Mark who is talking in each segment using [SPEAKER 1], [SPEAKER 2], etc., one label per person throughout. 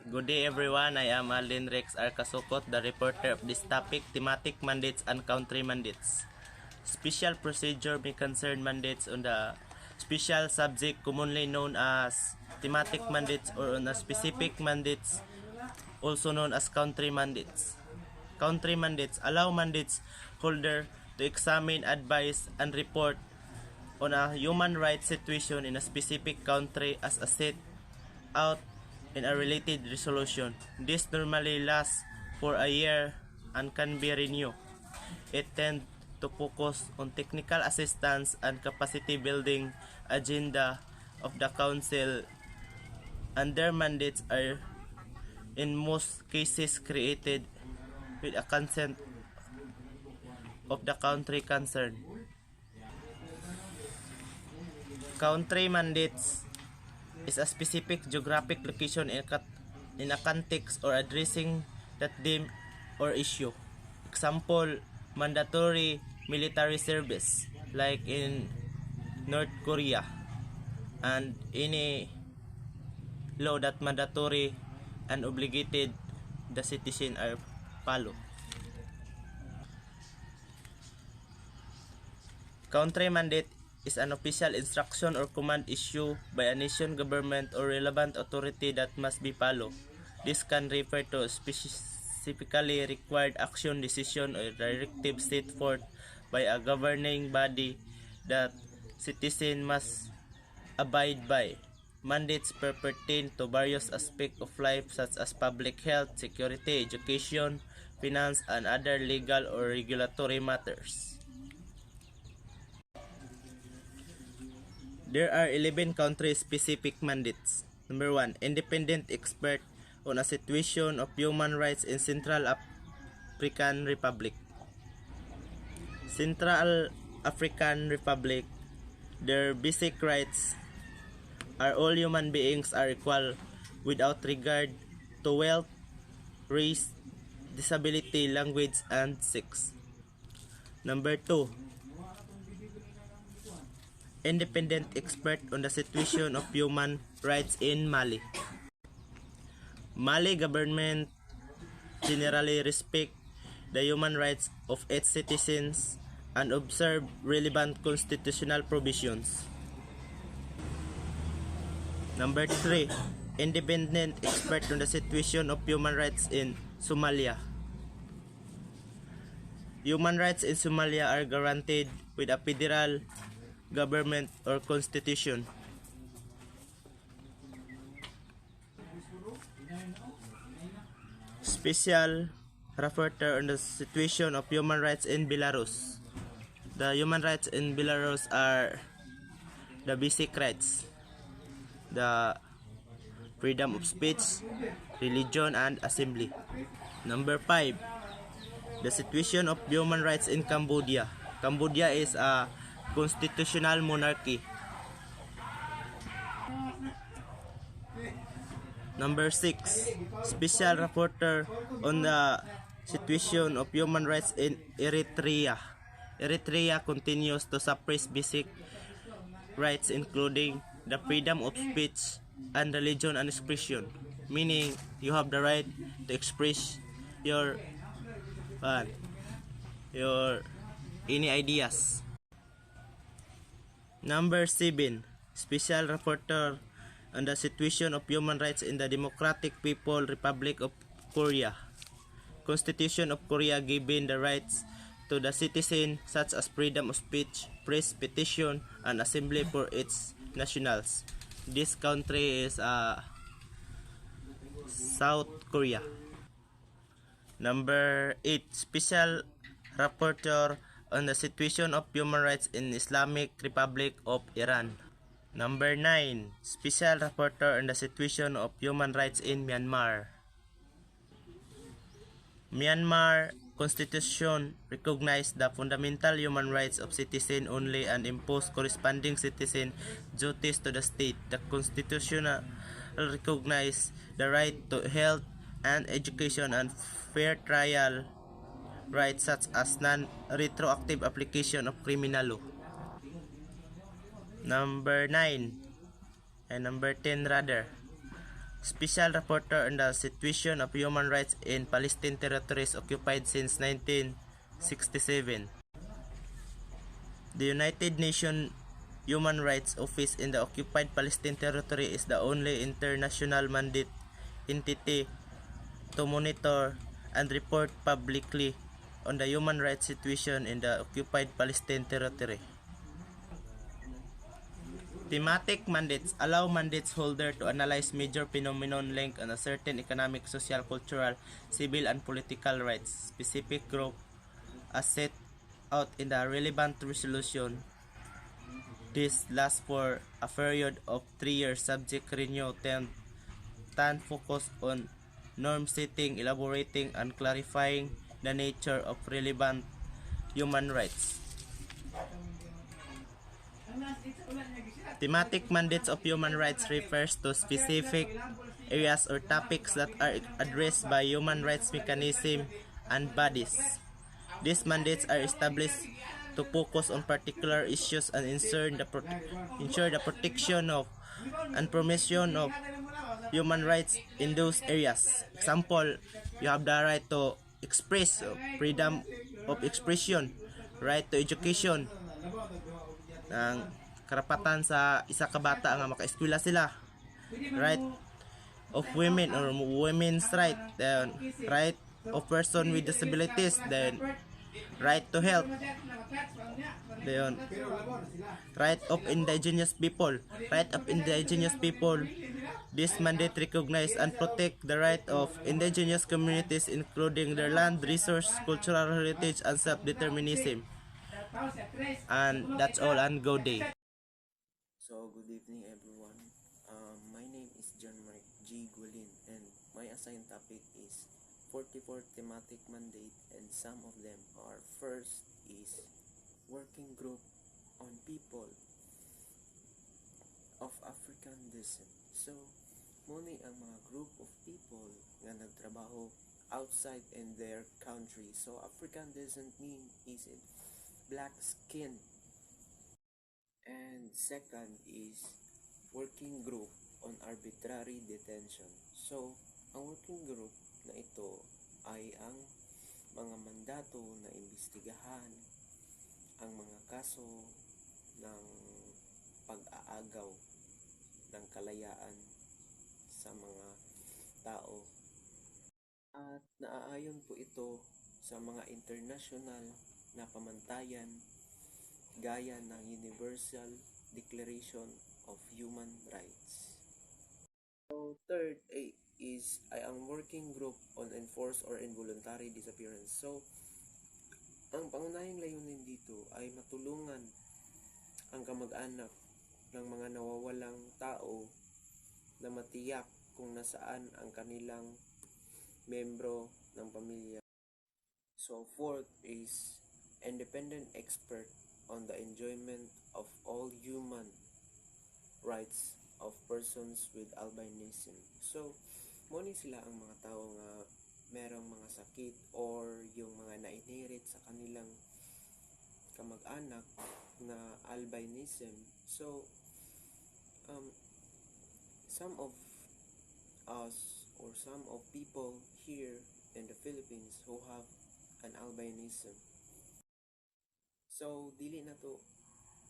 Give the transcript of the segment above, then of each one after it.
[SPEAKER 1] Good day everyone, I am Alden Rex Arcasocot, the reporter of this topic, thematic mandates and country mandates. Special procedure may concern mandates on the special subject commonly known as thematic mandates or on a specific mandates also known as country mandates. Country mandates allow mandates holder to examine, advise, and report on a human rights situation in a specific country as a set out in a related resolution. This normally lasts for a year and can be renewed. It tends to focus on technical assistance and capacity building agenda of the council, and their mandates are in most cases created with a consent of the country concerned. Country mandates is a specific geographic location in a context or addressing that theme or issue. Example, mandatory military service like in North Korea, and any law that mandatory and obligated the citizen are follow. Country mandate is an official instruction or command issued by a nation government or relevant authority that must be followed. This can refer to specifically required action, decision, or directive set forth by a governing body that citizens must abide by. Mandates pertain to various aspects of life such as public health, security, education, finance, and other legal or regulatory matters. There are 11 country-specific mandates. Number 1. Independent expert on a situation of human rights in Central African Republic. Central African Republic, their basic rights are all human beings are equal without regard to wealth, race, disability, language, and sex. Number 2. Independent expert on the situation of human rights in Mali. Mali government generally respect the human rights of its citizens and observe relevant constitutional provisions. Number 3. Independent expert on the situation of human rights in Somalia. Human rights in Somalia are guaranteed with a federal government or constitution. Special rapporteur on the situation of human rights in Belarus. The human rights in Belarus are the basic rights, the freedom of speech, religion, and assembly. Number 5. The situation of human rights in Cambodia. Cambodia is a constitutional monarchy. Number 6. Special rapporteur on the situation of human rights in Eritrea. Eritrea continues to suppress basic rights including the freedom of speech and religion and expression, meaning you have the right to express your any ideas. Number 7. Special rapporteur on the situation of human rights in the Democratic People's Republic of Korea. Constitution of Korea given the rights to the citizen such as freedom of speech, press, petition, and assembly for its nationals. This country is South Korea. Number 8. Special rapporteur on the situation of human rights in Islamic Republic of Iran. Number 9. Special rapporteur on the situation of human rights in Myanmar. Myanmar Constitution recognizes the fundamental human rights of citizens only and impose corresponding citizen duties to the state. The Constitution recognizes the right to health and education and fair trial rights such as non-retroactive application of criminal law. Number 9 and number 10 rather. Special Rapporteur on the Situation of Human Rights in Palestine Territories Occupied since 1967. The United Nations Human Rights Office in the occupied Palestine territory is the only international mandate entity to monitor and report publicly on the human rights situation in the occupied Palestine territory. Thematic mandates allow mandates holder to analyze major phenomenon linked on a certain economic, social, cultural, civil, and political rights specific group as set out in the relevant resolution. This lasts for a period of 3 years subject renew tend focus on norm setting, elaborating, and clarifying the nature of relevant human rights. Thematic mandates of human rights refers to specific areas or topics that are addressed by human rights mechanism and bodies. These mandates are established to focus on particular issues and ensure the protection of and promotion of human rights in those areas. Example, you have the right to express, freedom of expression, right to education, ang karapatan sa isa ka bata nga makaeskwela sila, right of women or women's right, then right of person with disabilities, then right to health, then right of indigenous people, this mandate recognize and protect the right of indigenous communities including their land, resource, cultural heritage, and self-determinism. And that's all, and go day.
[SPEAKER 2] So, good evening everyone. My name is John Mark G. Guilin and my assigned topic is 44 thematic mandate, and some of them are: first is working group on people of African descent. So, muna ang mga group of people nga nagtrabaho outside in their country. So, African descent mean is it black skin. And second is working group on arbitrary detention. So, ang working group na ito ay ang mga mandato na imbestigahan ang mga kaso ng pag-aagaw ng kalayaan sa mga tao. At naaayon po ito sa mga international na pamantayan gaya ng Universal Declaration of Human Rights. So, third is ang working group on enforced or involuntary disappearance. So, ang pangunahing layunin dito ay matulungan ang kamag-anak ng mga nawawalang tao na matiyak kung nasaan ang kanilang membro ng pamilya. So, fourth is independent expert on the enjoyment of all human rights of persons with albinism. So, muna sila ang mga tao nga merong mga sakit or yung mga na-inherit sa kanilang kamag-anak na albinism. So, some of us or some of people here in the Philippines who have an albinism. So, dili na to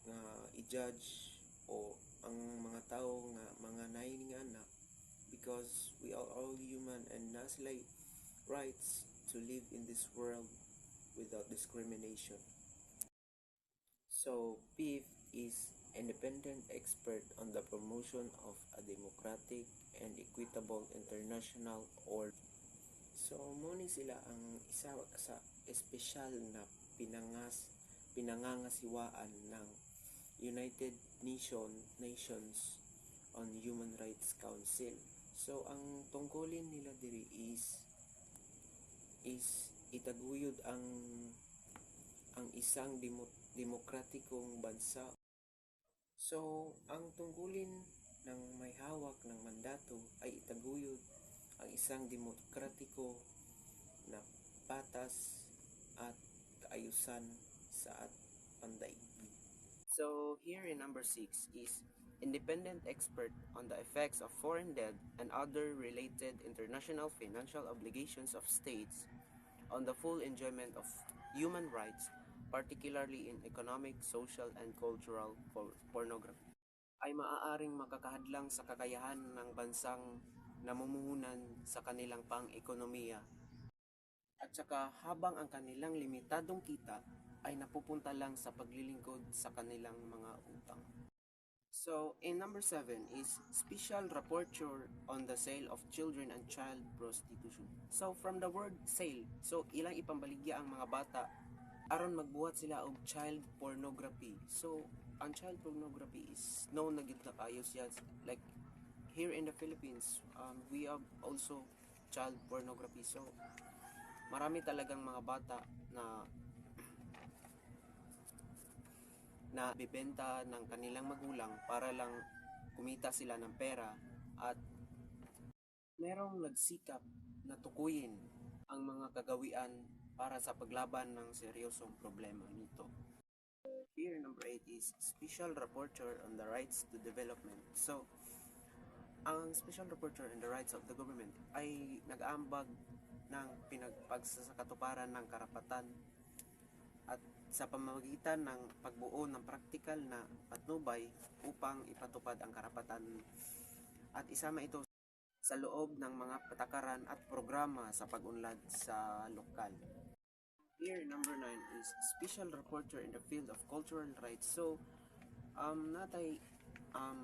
[SPEAKER 2] nga i-judge o ang mga tao nga mga naining anak because we are all human and na sila rights to live in this world without discrimination. So, fifth is independent expert on the promotion of a democratic and equitable international order. So, muna sila ang isa sa espesyal na pinangangasiwaan ng United Nations on Human Rights Council. So, ang tungkulin nila diri is itaguyod ang isang demokratikong bansa. So, ang tungkulin ng may hawak ng mandato ay itaguyod ang isang demokratiko na patas at kaayusan sa pandaigdig. So, here in number 6 is independent expert on the effects of foreign debt and other related international financial obligations of states on the full enjoyment of human rights, particularly in economic, social, and cultural pornography, ay maaaring makakahadlang sa kakayahan ng bansang namumuhunan sa kanilang pang-ekonomiya at saka habang ang kanilang limitadong kita ay napupunta lang sa paglilingkod sa kanilang mga utang. So, in number 7 is special rapporteur on the sale of children and child prostitution. So, from the word sale, so ilang ipambaligya ang mga bata aron magbuhat sila og child pornography. So, ang child pornography is known na gid na kayo siya like here in the Philippines, we have also child pornography. So, marami talagang mga bata na bibenta ng kanilang magulang para lang kumita sila ng pera at merong nagsikap na tukuyin ang mga kagawian para sa paglaban ng seryosong problema nito. Here, number 8 is Special Rapporteur on the Rights to Development. So, ang Special Rapporteur on the Rights of the Government ay nag-aambag ng pinagpagsasakatuparan ng karapatan at sa pamamagitan ng pagbuo ng praktikal na patnubay upang ipatupad ang karapatan at isama ito sa loob ng mga patakaran at programa sa pag-unlad sa lokal. Here, number 9 is Special Rapporteur in the Field of Cultural Rights. So, natay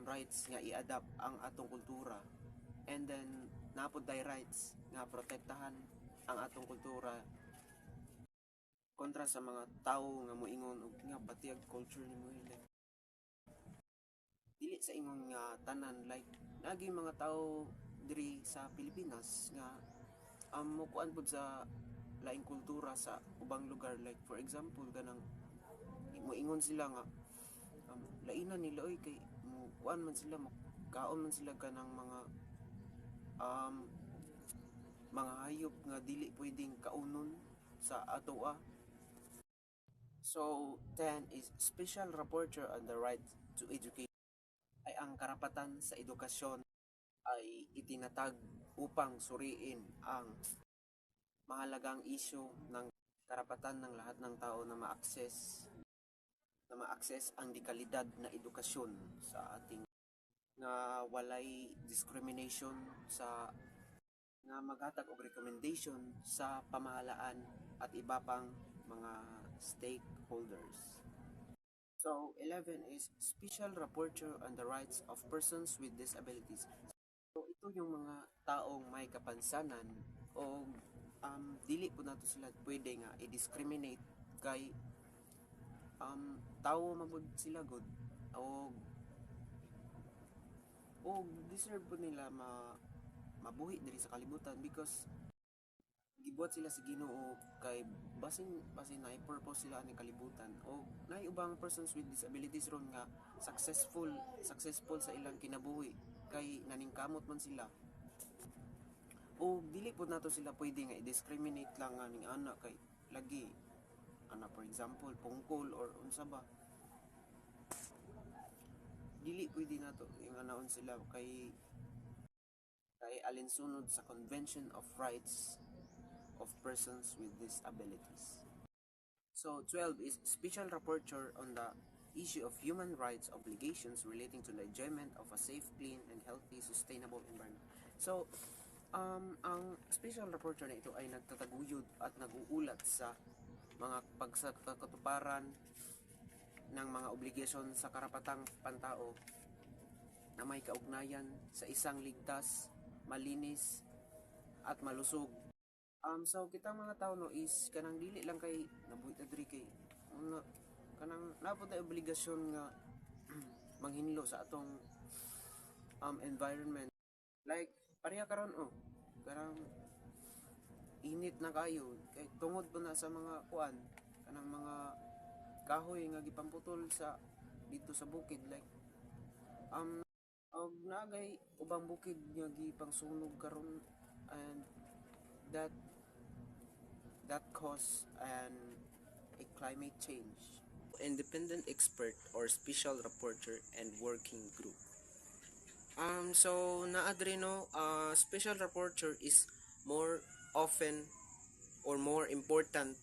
[SPEAKER 2] rights nga i-adapt ang atong kultura and then napod tay rights nga protektahan ang atong kultura kontra sa mga tao nga moingon og nga batiyag culture ni mo like dili sa ingon nga tanan like nagi mga tao diri sa Pilipinas nga mokuan pud sa laing kultura sa ubang lugar like for example kanang moingon sila nga lainan nila oy kay mokuan man sila kaon man sila kanang mga hayop nga dili pwedeng kaunon sa atoa. So, 10 is Special Rapporteur on the Right to Education. Ay ang karapatan sa edukasyon ay itinatag upang suriin ang mahalagang isyu ng karapatan ng lahat ng tao na ma-access ang dekalidad na edukasyon sa ating nga walay discrimination sa nga maghatag og recommendation sa pamahalaan at iba pang mga stakeholders. So, 11 is Special Rapporteur on the Rights of Persons with Disabilities. So, ito yung mga taong may kapansanan o dili po nato sila pwede nga i-discriminate kay tao mabud sila good o deserve po nila mabuhi diri sa kalibutan because gibuhat sila sa Ginoo kay basin na i-purpose sila ani kalibutan o naay ubang persons with disabilities ron nga successful sa ilang kinabuhi kay naningkamot man sila o dili pud nato sila pwede nga i-discriminate lang aning anak kay lagi ana for example pungkol or unsa ba dili pwede nato yung anaon sila kay alinsunod sa Convention of Rights of Persons with Disabilities. So 12 is Special Rapporteur on the issue of human rights obligations relating to the enjoyment of a safe, clean, and healthy, sustainable environment. So, ang Special Rapporteur na ito ay nagtataguyod at nag-uulat sa mga pagsakatuparan ng mga obligasyon sa karapatang pantao na may kaugnayan sa isang ligtas, malinis, at malusog. So kita mga tao no is kanang dili lang kay nabuhi ta diri kay kanang napod tay obligasyon nga manghinlo sa atong environment. Like pareha karon kanang init na kayo kay tungod po na sa mga kuan kanang mga kahoy nga gipamputol sa dito sa bukid like og nagay ubang bukid nga gipangsunog karon and that cause a climate change independent expert or special reporter and working group. So naadre no, special reporter is more often or more important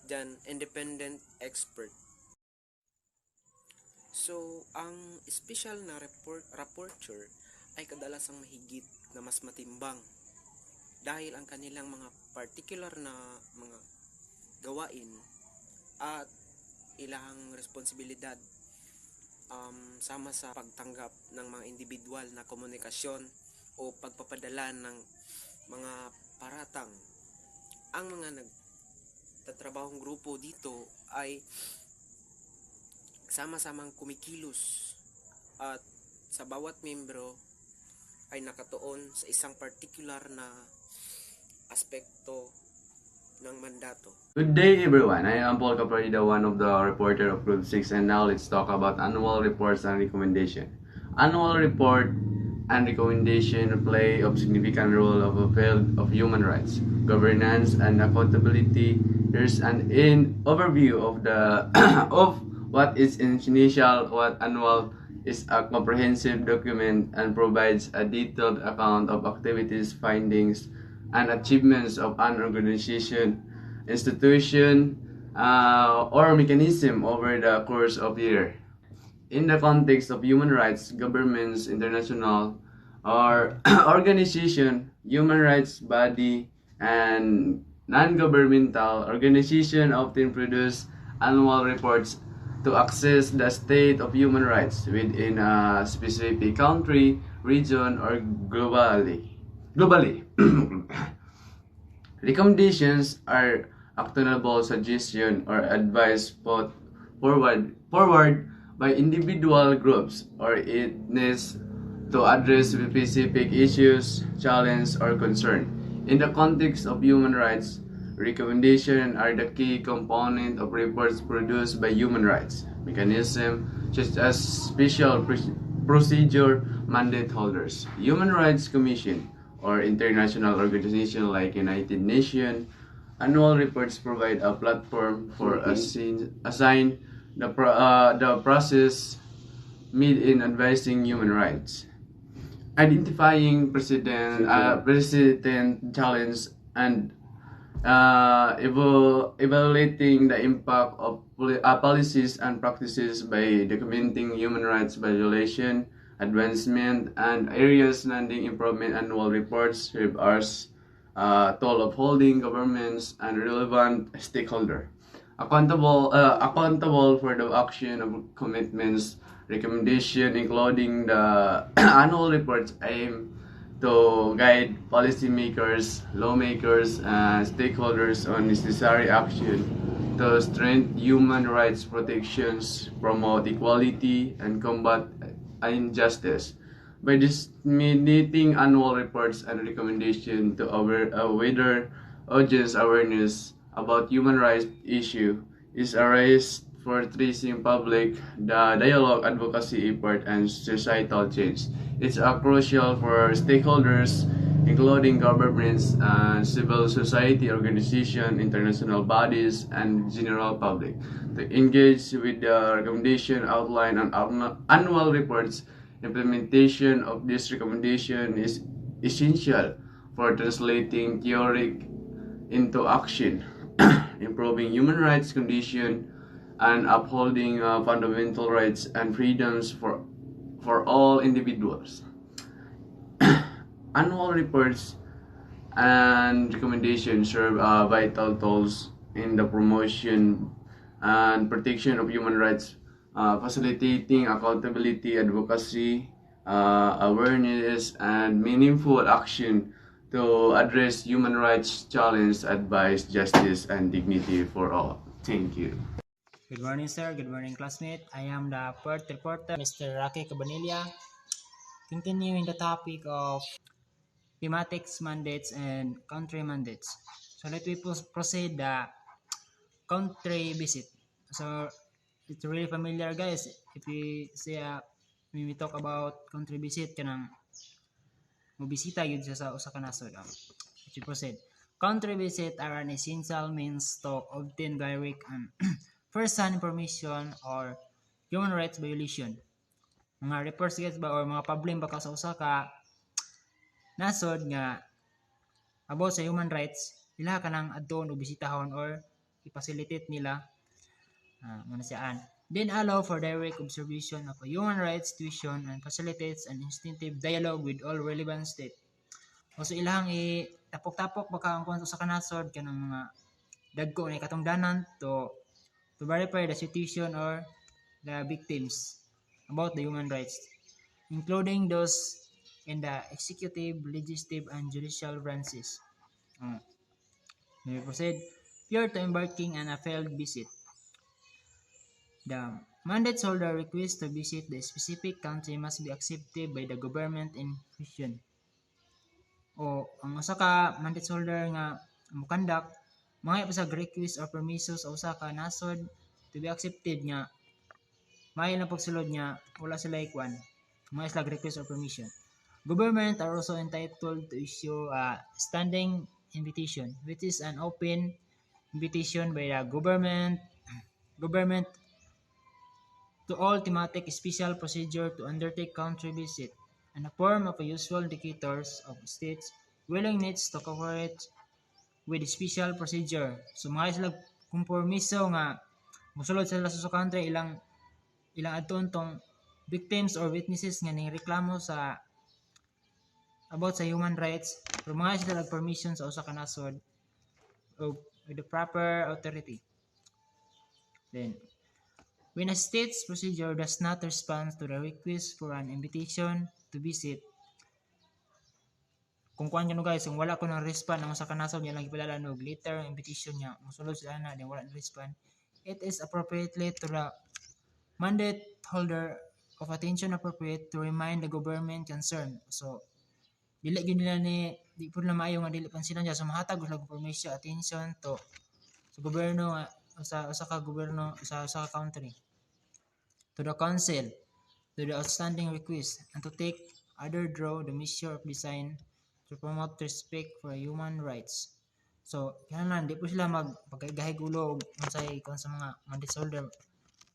[SPEAKER 2] than independent expert. So, ang special na reporter ay kadalasang mahigit na mas matimbang dahil ang kanilang mga particular na mga gawain at ilang responsibilidad sama sa pagtanggap ng mga individual na komunikasyon o pagpapadala ng mga paratang. Ang mga nagtatrabahong grupo dito ay sama-samang kumikilos at sa bawat membro ay nakatuon sa isang particular na aspekto ng mandato.
[SPEAKER 3] Good day everyone, I am Paul Caparida, one of the reporter of Group 6, and now let's talk about annual reports and recommendation. Annual report and recommendation play a significant role of a field of human rights, governance and accountability. Here's an overview of the of what is initial. What annual is a comprehensive document and provides a detailed account of activities, findings, and achievements of an organization, institution, or mechanism over the course of the year. In the context of human rights, governments, international, or organization, human rights body, and non-governmental organization often produce annual reports to assess the state of human rights within a specific country, region, or globally. Recommendations are actionable suggestion or advice put forward by individual groups or entities to address specific issues, challenge, or concern. In the context of human rights, recommendations are the key component of reports produced by human rights mechanism such as special procedure mandate holders, Human Rights Commission, or international organizations like United Nations. Annual reports provide a platform for assign the process made in advising human rights, identifying precedent challenge, and evaluating the impact of policies and practices by documenting human rights violation, advancement, and areas needing improvement. Annual reports serve as tool of holding governments and relevant stakeholders accountable for the action of commitments. Recommendation including the annual reports aim to guide policymakers, lawmakers, and stakeholders on necessary action to strengthen human rights protections, promote equality, and combat injustice. By disseminating annual reports and recommendations to wider audience, awareness about human rights issue is a race for tracing public the dialogue, advocacy effort, and societal change. It's crucial for stakeholders, including governments and civil society organizations, international bodies, and general public, to engage with the recommendation outlined on annual reports. Implementation of this recommendation is essential for translating theory into action, improving human rights condition, and upholding fundamental rights and freedoms for all individuals. Annual reports and recommendations serve vital tools in the promotion and protection of human rights, facilitating accountability, advocacy, awareness, and meaningful action to address human rights challenges, advance justice, and dignity for all. Thank you.
[SPEAKER 4] Good morning, sir. Good morning, classmate. I am the Perth reporter, Mr. Rocky Cabanilla. Continuing the topic of thematics mandates and country mandates. So let me proceed the country visit. So it's really familiar, guys. If we say when we talk about country visit, kanang mobisita yun siya sa usa ka nasod. Let's proceed. Country visit are an essential means to obtain direct and first-hand information or human rights violation. Mga reports guys ba or mga problem baka sa usa ka nasod nga about sa human rights, ila ka nang adton o bisitahon or i-facilitate nila muna siyaan. Then allow for direct observation of a human rights situation and facilitates an instinctive dialogue with all relevant state. So ilang i-tapok-tapok baka ang kung sa kanasod kanang mga dagko na katungdanan to verify the situation or the victims about the human rights, including those in the executive, legislative, and judicial branches. May proceed. Prior to embarking on a failed visit, the mandate holder request to visit the specific country must be accepted by the government in question. O ang usa ka mandate holder nga mo-conduct mga ipasag request or permiso sa usa ka nasod to be accepted nga may na pagsulod nga wala sila ikwan mga islag request or permission. Government are also entitled to issue a standing invitation, which is an open invitation by the government to all thematic special procedure to undertake country visit and a form of a usual indicators of states willingness to cooperate with special procedure. So mga sila kompromiso nga musulod sila sa country ilang adton tong victims or witnesses nga ning reklamo sa about sa human rights pero mga sila permission sa usa ka nasod with the proper authority. Then when a state's procedure does not respond to the request for an invitation to visit, kung kuan nyo guys, kung wala ko ng respond ang usa ka nasod niya lang ipadala og letter invitation niya musulod sila na din wala na respond, it is appropriately to the mandate holder of attention appropriate to remind the government concerned. So dili gyud nila ni di pud na maayo nga dili pan sila niya so mahatag og permission attention to sa gobyerno nga usa ka gobyerno sa country, to the council, to the outstanding request, and to take other draw the measure of design to promote respect for human rights. So kailangan di po sila magpagkagahay gulo unsay kon sa mga mandate holder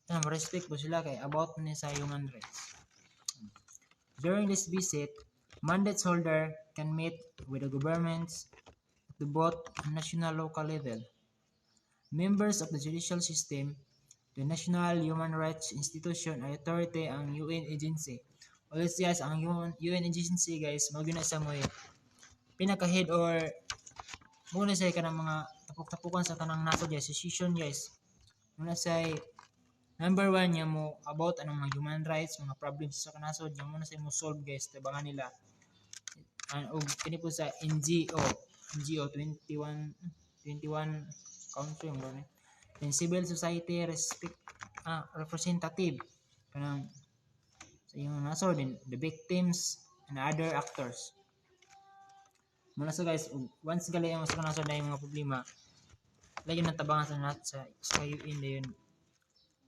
[SPEAKER 4] na respect po sila kay about ni sa human rights. During this visit, mandate holder can meet with the governments at both national and local level, members of the judicial system, the national human rights institution or authority ang UN agency. Always guys, ang UN agency guys, mao gyud na sa moy pinaka-head or muna say kanang mga tapok-tapukan sa tanang nasod guys, decision guys. Muna say number 1 niya mo about anong mga human rights, mga problems sa kanasod niya muna say mo solve guys, tabangan nila. Og kini po sa NGO 21 country mo ni. Then civil society representative kanang sa yung nasod din the victims and other actors. Muna sa guys, once gali ang sa nasod na yung mga problema, lagi nang tabangan sa UN na yun.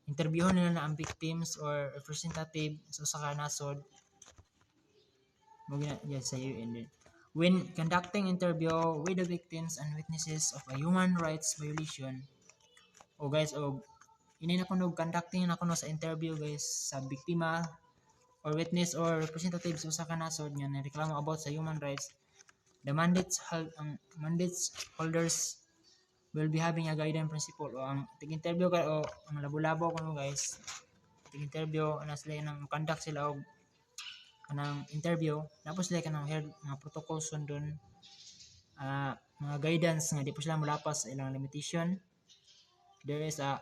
[SPEAKER 4] Interviewon nila na ang victims or representative sa nasod sa UN din. When conducting interview with the victims and witnesses of a human rights violation, guys, ini na kuno conducting na kuno sa interview guys sa biktima or witness or representative sa kanasod nga reklamo about sa human rights, the mandates holders will be having a guiding principle o ang tig-interview ka o ang labo-labo kuno guys, tig-interview na sila nang conduct sila og kanang interview tapos sila kanang heard mga protocol sundon mga guidance nga di po sila mulapas sa ilang limitation. There is a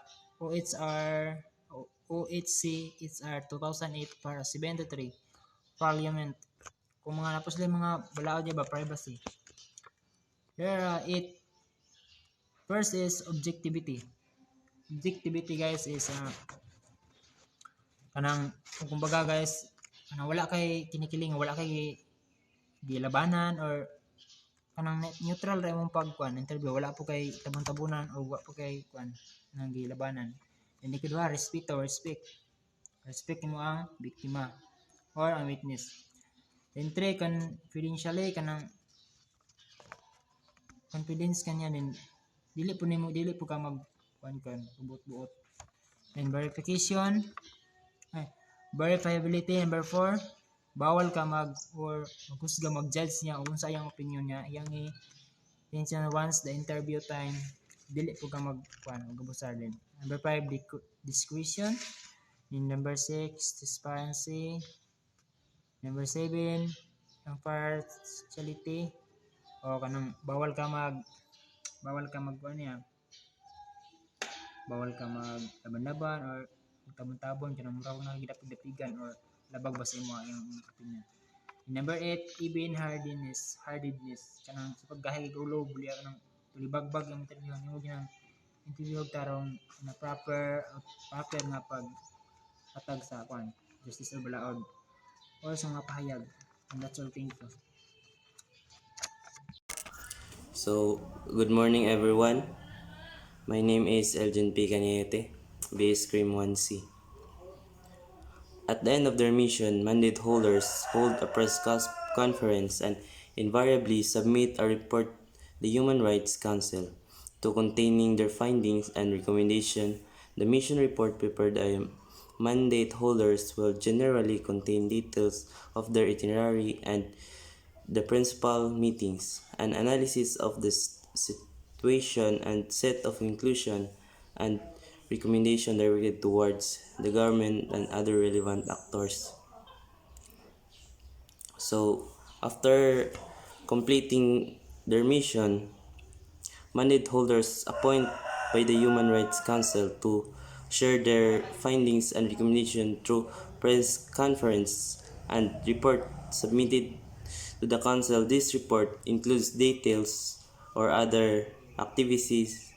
[SPEAKER 4] OHC HR 2008 para 73 Parliament kung mga napos sila mga balao diya ba privacy. There are 8. First is objectivity. Objectivity guys is kanang kumbaga guys kanang wala kay kinikiling, wala kay gilabanan or kanang neutral ra imong pagkuan interview, wala po kay tabon-tabunan o wala po kay kuan nang gilabanan. And ikadua, respect mo ang biktima or ang witness. Then 3, confidentially kanang confidence kanya din dili po ka mag kuan buot-buot And verifiability, number 4, bawal ka maghusga, mag-judge niya kung sa iyang opinion niya. Iyang i-mention once the interview time, dili po ka magbusar din. Number 5, discretion. And number 6, transparency. Number 7, impartiality. O kanang bawal ka mag bawal ka mag laban-laban or tabon-tabon kanang muraw na gidapig-dapigan or labag ba sa imo ang opinion. Number 8, even-heartedness. Kanang sa paggahi kay ulo buli ka nang tulibagbag ang interview nimo ginang interview tarong na proper nga paghatag sa justice or balaod or sa mga pahayag. And that's all, thank you.
[SPEAKER 5] So, good morning everyone. My name is Elgin P. Cañete, base Cream 1C. At the end of their mission, mandate holders hold a press conference and invariably submit a report to the Human Rights Council to containing their findings and recommendation. The mission report prepared by mandate holders will generally contain details of their itinerary and the principal meetings, an analysis of the situation and set of conclusion and recommendation directed towards the government and other relevant actors. So, after completing their mission, mandate holders appointed by the Human Rights Council to share their findings and recommendation through press conference and report submitted to the council. This report includes details or other activities,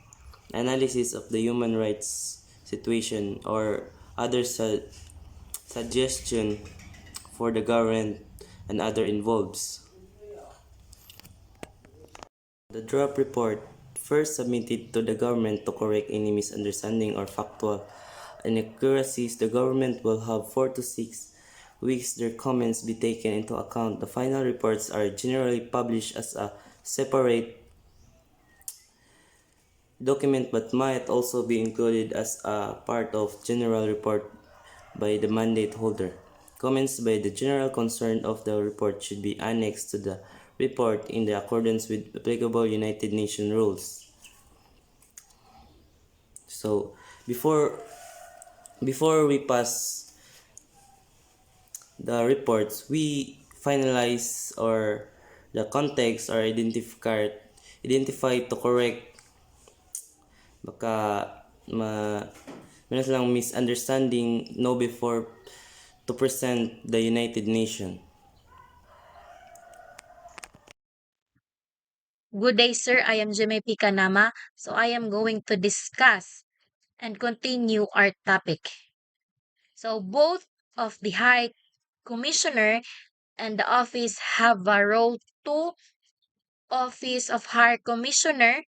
[SPEAKER 5] analysis of the human rights situation, or other suggestion for the government and other involved. The draft report, first submitted to the government to correct any misunderstanding or factual inaccuracies, the government will have 4 to 6 weeks their comments be taken into account. The final reports are generally published as a separate document but might also be included as a part of general report by the mandate holder. Comments by the general concern of the report should be annexed to the report in accordance with applicable United Nations rules. So before we pass the reports, we finalize or the context or identify to correct baka meron silang misunderstanding no before to present the United Nations.
[SPEAKER 6] Good day, sir. I am Jeme Picanama. So I am going to discuss and continue our topic. So both of the High Commissioner and the office have a role to Office of High Commissioner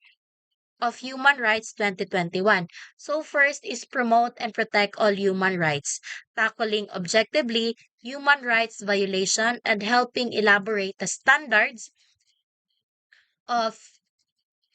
[SPEAKER 6] of Human Rights 2021. So first is promote and protect all human rights, tackling objectively human rights violation and helping elaborate the standards of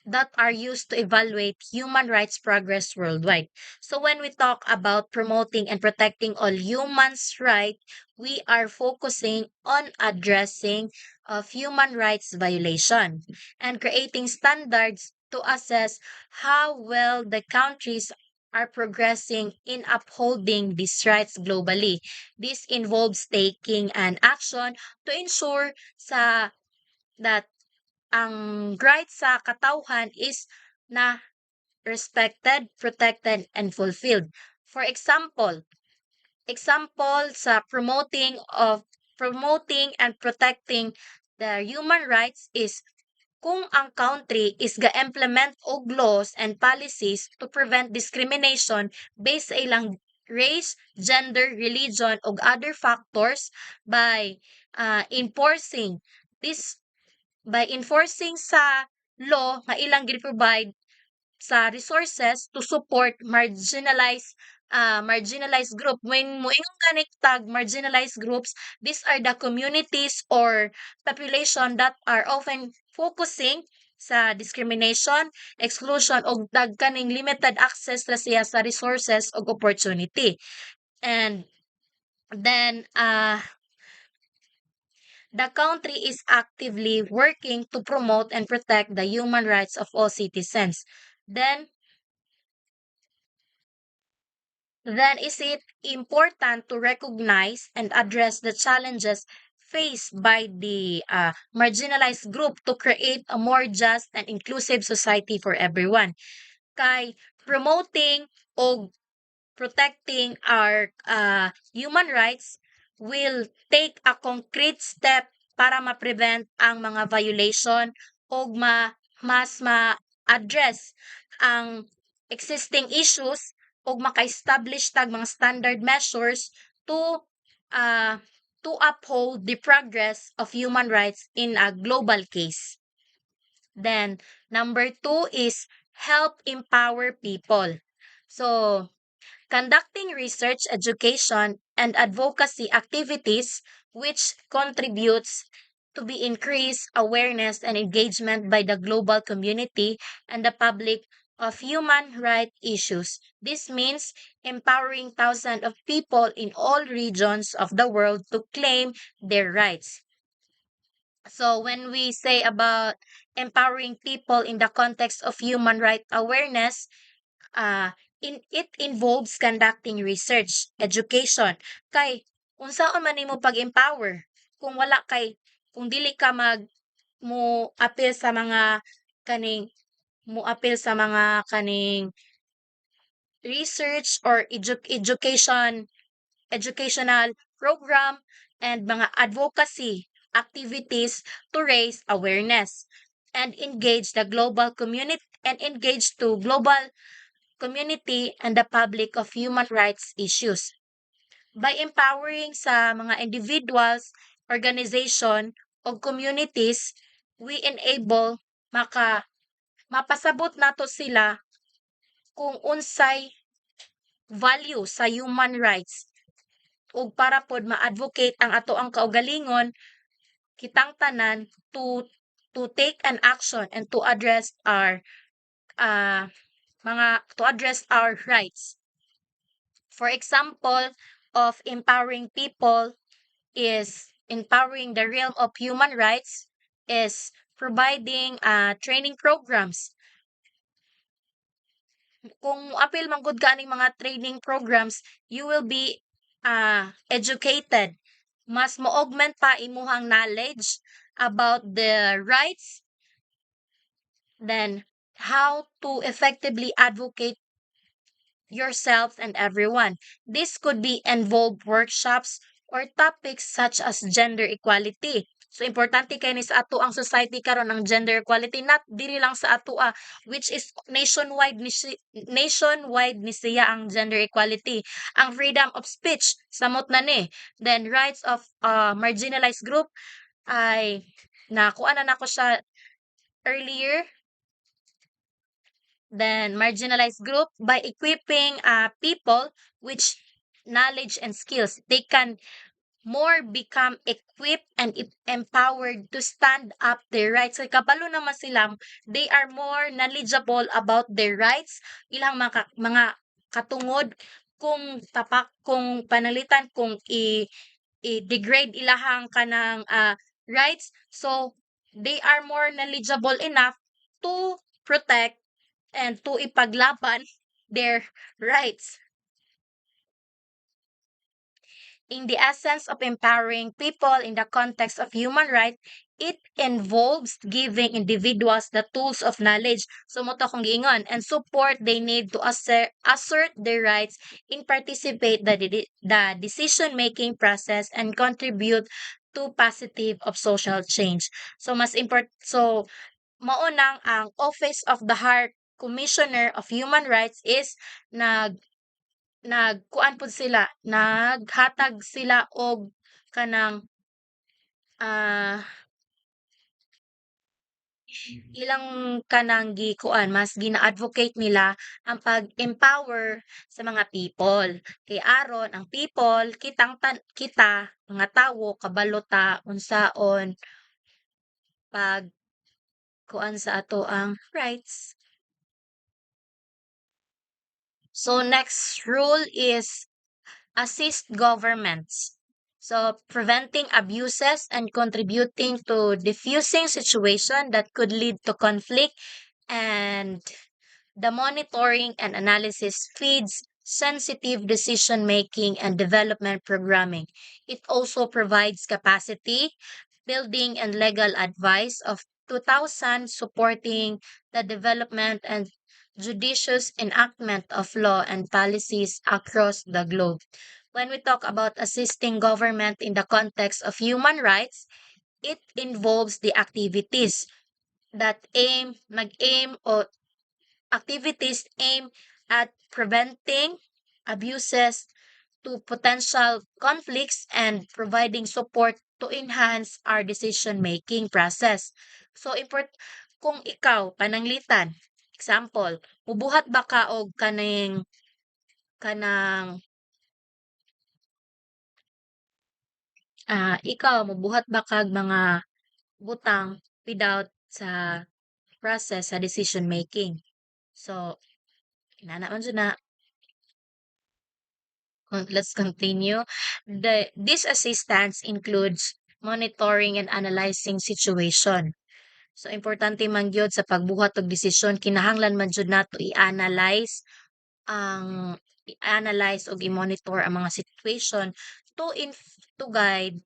[SPEAKER 6] that are used to evaluate human rights progress worldwide. So when we talk about promoting and protecting all humans' rights, we are focusing on addressing of human rights violation and creating standards to assess how well the countries are progressing in upholding these rights globally. This involves taking an action to ensure that ang rights sa katawhan is na respected, protected, and fulfilled. For example sa promoting and protecting the human rights is kung ang country is ga-implement og laws and policies to prevent discrimination based sa ilang race, gender, religion, ug other factors by enforcing this sa law nga ilang gi-provide sa resources to support marginalized group. When moingon ganik tag marginalized groups, these are the communities or population that are often focusing sa discrimination, exclusion ug dagkaning limited access ra siya sa resources ug opportunity. And then the country is actively working to promote and protect the human rights of all citizens. Then is it important to recognize and address the challenges faced by the marginalized group to create a more just and inclusive society for everyone? Kay promoting o protecting our human rights will take a concrete step para ma-prevent ang mga violation o mas ma-address ang existing issues o maka-establish tag mga standard measures to uh, to uphold the progress of human rights in a global case. Then, number 2 is help empower people. So, conducting research, education, and advocacy activities which contributes to be increased awareness and engagement by the global community and the public of human rights issues. This means empowering thousands of people in all regions of the world to claim their rights. So when we say about empowering people in the context of human rights awareness, it involves conducting research, education. Kay, unsaon man nimo pag-empower? Kung dili ka mo appeal sa mga kaning, research or educational program and mga advocacy activities to raise awareness and engage global community and the public of human rights issues. By empowering sa mga individuals, organization, o communities, we enable mapasabot nato sila kung unsay value sa human rights ug para pod ma-advocate ang ato ang kaugalingon kitang tanan to take an action and to address our rights. For example of empowering people is empowering the realm of human rights is providing training programs. Kung apil man gud ka aning mga training programs, you will be educated. Mas mo-augment pa imuhang knowledge about the rights, then how to effectively advocate yourself and everyone. This could be involved workshops or topics such as gender equality. So importante kay ni sa ato ang society karon ng gender equality, not dili lang sa ato which is nationwide ni siya ang gender equality. Ang freedom of speech samot na ni. Then rights of marginalized group ay nakuha na nako siya earlier. Then marginalized group by equipping people with knowledge and skills, they can more become equipped and empowered to stand up their rights. Kay kabalo naman silang they are more knowledgeable about their rights, ilang mga katungod kung panalitan kung i-degrade ilahang kanang rights, so they are more knowledgeable enough to protect and to ipaglaban their rights. In the essence of empowering people in the context of human rights, it involves giving individuals the tools of knowledge, so mo to kung giingon, and support they need to assert their rights in participate the decision-making process and contribute to positive of social change. So maunang ang Office of the High Commissioner of Human Rights is naghatag sila og kanang ilang kanang mas gina-advocate nila ang pag-empower sa mga people. Kay aron ang people kita mga tawo kabalo ta unsaon kuan sa ato ang rights. So next rule is assist governments. So preventing abuses and contributing to diffusing situation that could lead to conflict, and the monitoring and analysis feeds sensitive decision making and development programming. It also provides capacity building and legal advice of 2000, supporting the development and judicious enactment of law and policies across the globe. When we talk about assisting government in the context of human rights, it involves the activities that mag-aim o activities aim at preventing abuses to potential conflicts and providing support to enhance our decision-making process. So, kung ikaw, pananglitan, example, mubuhat ba ka og kanang, ikaw, mubuhat ba kag mga butang without sa process sa decision-making. So, inana man dyan na. Let's continue. This assistance includes monitoring and analyzing situation. So, importante man gyud sa pagbuhat og desisyon, kinahanglan man jud nato ang i-analyze og i-monitor ang mga situation to to guide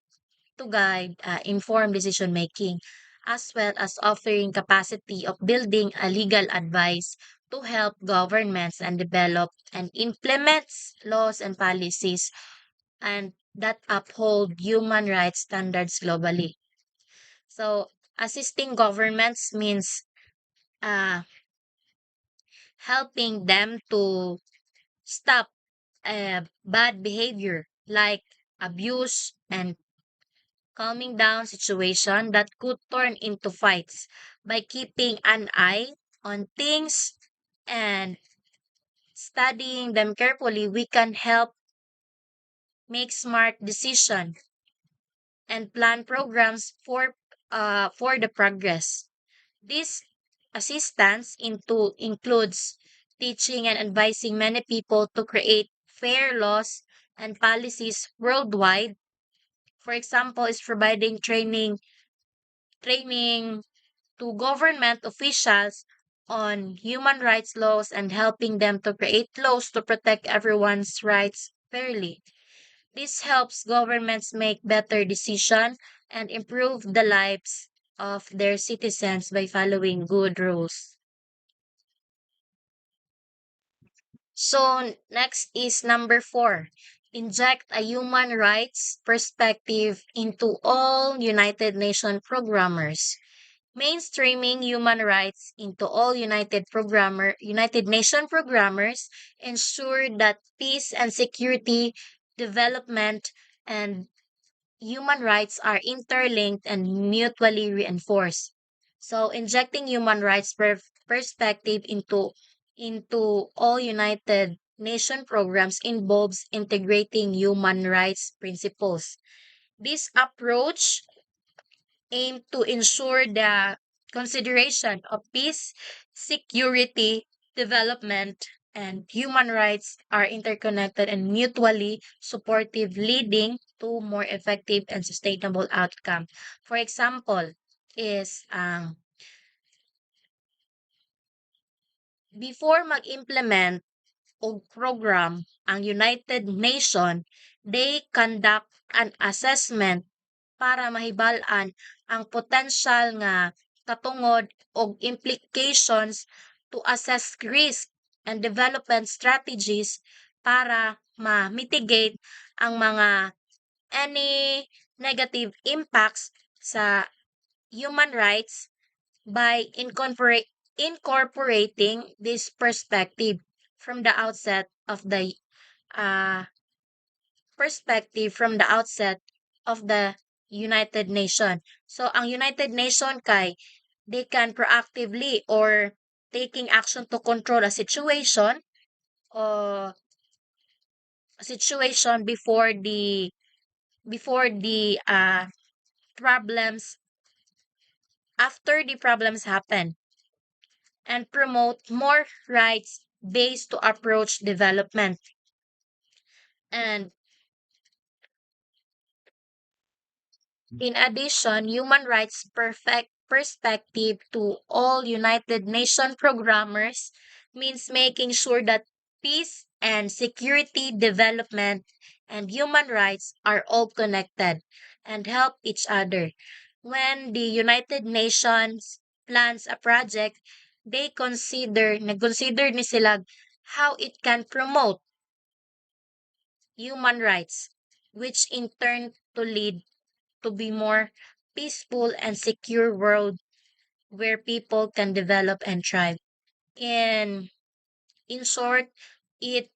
[SPEAKER 6] informed decision making, as well as offering capacity of building a legal advice to help governments and develop and implements laws and policies and that uphold human rights standards globally. So, assisting governments means helping them to stop bad behavior like abuse and calming down situation that could turn into fights. By keeping an eye on things and studying them carefully, we can help make smart decisions and plan programs for the progress. This assistance includes teaching and advising many people to create fair laws and policies worldwide. For example, is providing training to government officials on human rights laws and helping them to create laws to protect everyone's rights fairly. This helps governments make better decisions and improve the lives of their citizens by following good rules. So next is number 4. Inject a human rights perspective into all United Nations programmers. Mainstreaming human rights into all United Nations programmers ensure that peace and security, development, and human rights are interlinked and mutually reinforced. So injecting human rights perspective into all United Nation programs involves integrating human rights principles. This approach aim to ensure the consideration of peace, security, development, and human rights are interconnected and mutually supportive, leading to more effective and sustainable outcome. For example, is before mag-implement og program ang United Nations, they conduct an assessment para mahibal-an ang potential nga katungod og implications to assess risk and development strategies para ma-mitigate ang mga any negative impacts sa human rights by incorporating this perspective from the outset of the uh, United Nations. So, ang United Nations they can proactively or taking action to control a situation or before the problems after the problems happen, and promote more rights-based to approach development. And in addition, human rights perfect perspective to all United Nations programmers means making sure that peace and security, development, and human rights are all connected and help each other. When the United Nations plans a project, nag-consider ni sila how it can promote human rights, which in turn to lead to be more peaceful and secure world where people can develop and thrive. In in short, it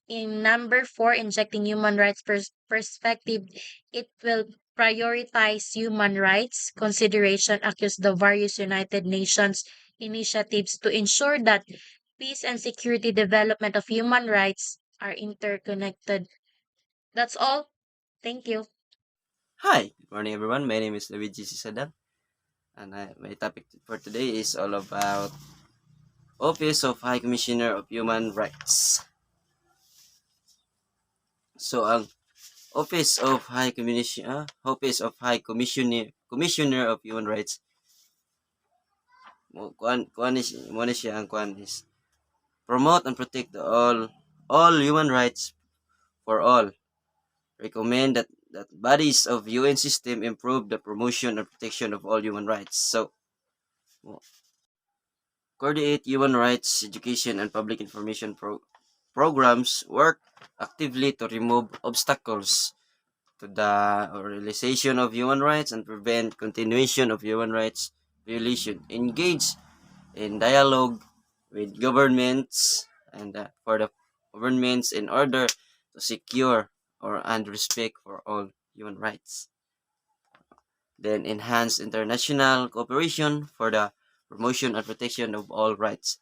[SPEAKER 6] in number four, injecting human rights perspective, it will prioritize human rights consideration across the various United Nations initiatives to ensure that peace and security development of human rights are interconnected. That's all. Thank you.
[SPEAKER 5] Hi, good morning everyone. My name is Luigi Cisadang, and my topic for today is all about Office of High Commissioner of Human Rights. So, ang Office of High Commissioner of Human Rights, mo na siya ang kuan is promote and protect all human rights for all. Recommend that bodies of UN system improve the promotion and protection of all human rights. So, coordinate human rights education and public information programs, work actively to remove obstacles to the realization of human rights and prevent continuation of human rights violation. Engage in dialogue with governments and for the governments in order to secure and respect for all human rights. Then enhance international cooperation for the promotion and protection of all rights.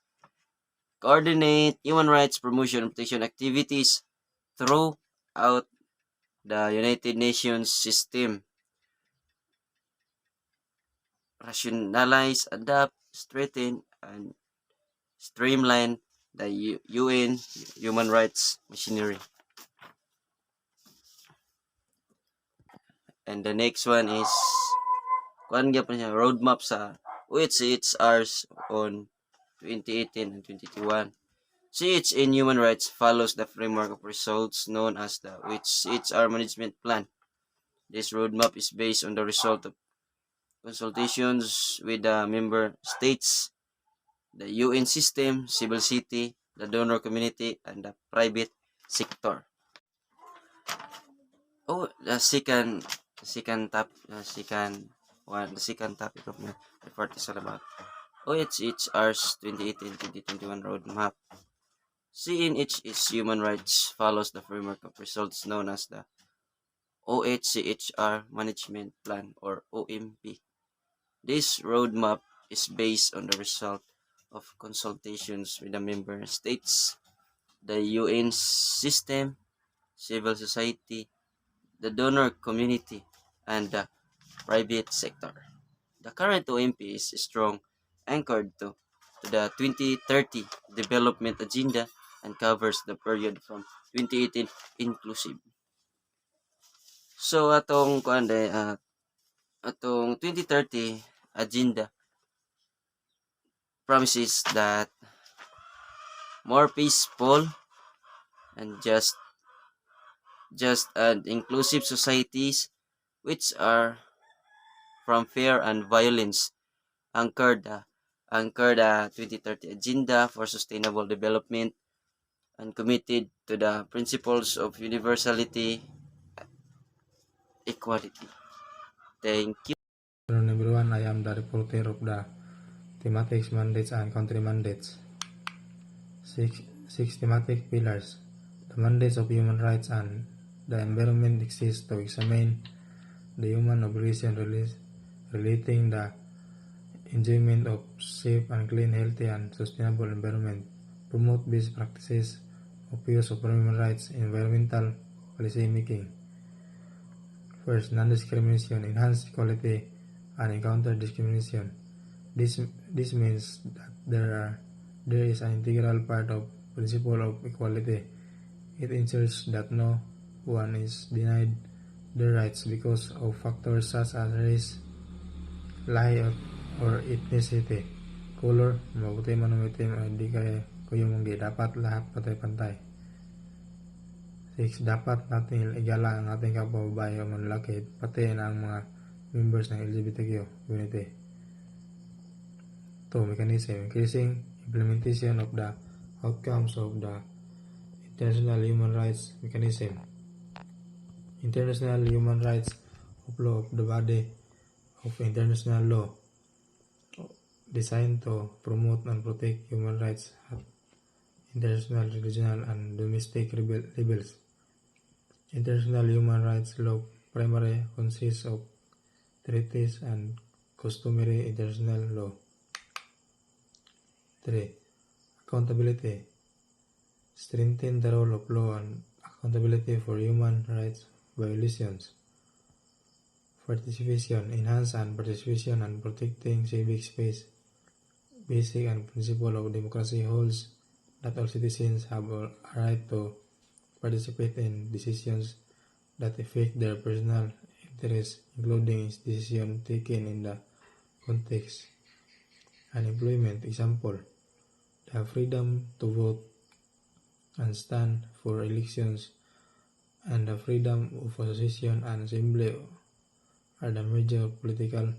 [SPEAKER 5] Coordinate human rights promotion and protection activities throughout the United Nations system. Rationalize, adapt, strengthen, and streamline the UN human rights machinery. And the next one is roadmap sa OHCHRs on 2018 and 2021. CH in human rights follows the framework of results known as the OHCHR management plan. This roadmap is based on the result of consultations with the member states, the UN system, civil society, the donor community, and the private sector. Oh, the second topic of my report is all about OHCHR's 2018-2021 roadmap. CNH is human rights follows the framework of results known as the OHCHR Management Plan or OMP. This roadmap is based on the result of consultations with the member states, the UN system, civil society, the donor community, and the private sector. The current OMP is strong, anchored to the 2030 Development Agenda and covers the period from 2018 inclusive. So atong 2030 agenda promises that more peaceful and just and inclusive societies which are from fear and violence anchored the 2030 agenda for sustainable development and committed to the principles of universality, equality. Thank you.
[SPEAKER 7] Hello everyone, I am the reporter of the thematics mandates and country mandates. Six thematic pillars. The mandates of human rights and the environment exist to examine the human obligation relating the enjoyment of safe and clean, healthy and sustainable environment, promote best practices of use of human rights in environmental policy making. First, non-discrimination, enhance equality and encounter discrimination. This means that there is an integral part of principle of equality. It ensures that no one is denied their rights because of factors such as race, lahi or ethnicity, color, mabuti man o itim ay di kaya kuyumunggi, dapat lahat patay-pantay. 6. Dapat natin igala ang ating kababae o manlalaki, pati na ang mga members ng LGBTQ community. 2. Mechanism. Increasing implementation of the outcomes of the International Human Rights Mechanism. International Human Rights of Law of the body of international law designed to promote and protect human rights at international, regional, and domestic levels. International human rights law primarily consists of treaties and customary international law. 3. Accountability. Strengthen the role of law and accountability for human rights violations. Participation. Enhance and participation and protecting civic space. Basic and principle of democracy holds that all citizens have a right to participate in decisions that affect their personal interests, including decisions taken in the context and employment. Example, the freedom to vote and stand for elections and the freedom of association and assembly are the major political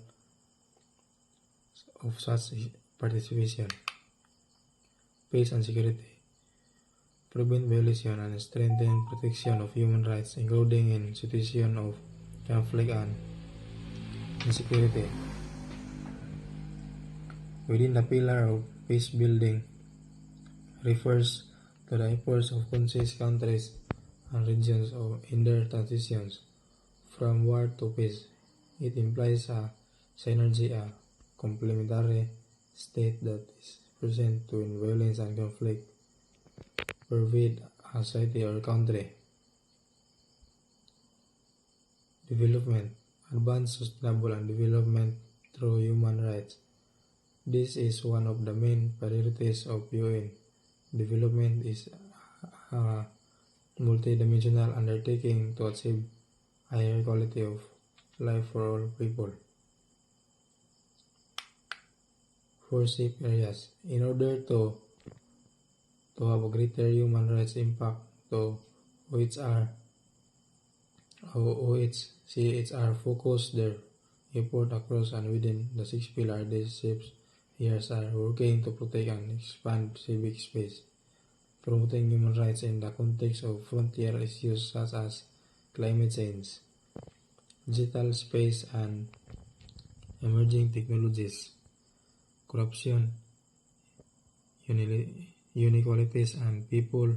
[SPEAKER 7] of such participation. Peace and security. Prevent violation and strengthen protection of human rights, including in situations of conflict and insecurity. Within the pillar of peace building refers to the efforts of conscious countries and regions in their transitions from war to peace. It implies a synergy, a complementary state that is present when violence and conflict pervade a society or country. Development. Advance sustainable and development through human rights. This is one of the main priorities of UN. Development is a multidimensional undertaking to achieve higher quality of life for all people. 4 safe areas. In order to have a greater human rights impact, to OHCHR focus their effort across and within the 6 pillars. These safe areas are working to protect and expand civic space, promoting human rights in the context of frontier issues such as climate change, digital space, and emerging technologies, corruption, inequalities, and people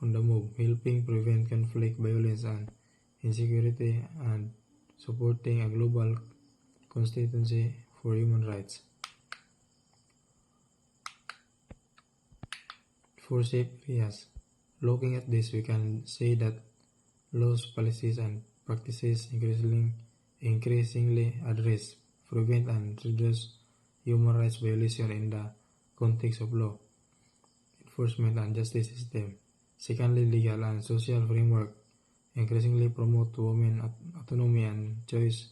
[SPEAKER 7] on the move, helping prevent conflict, violence, and insecurity, and supporting a global constituency for human rights. 4 safe areas. Looking at this, we can say that laws, policies, and practices increasingly address, prevent, and reduce human rights violations in the context of law enforcement and justice system. Secondly, legal and social framework increasingly promote women's autonomy and choice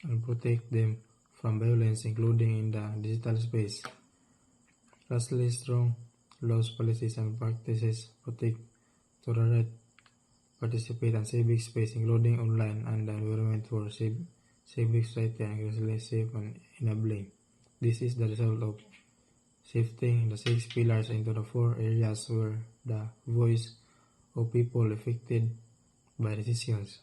[SPEAKER 7] and protect them from violence, including in the digital space. Lastly, strong laws, policies, and practices protect the right participate in civic space, including online and the environment for civic society and increasingly safe and enabling. This is the result of shifting the 6 pillars into the 4 areas where the voice of people affected by decisions,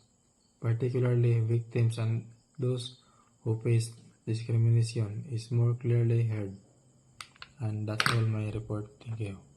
[SPEAKER 7] particularly victims and those who face discrimination, is more clearly heard. And that's all my report. Thank you.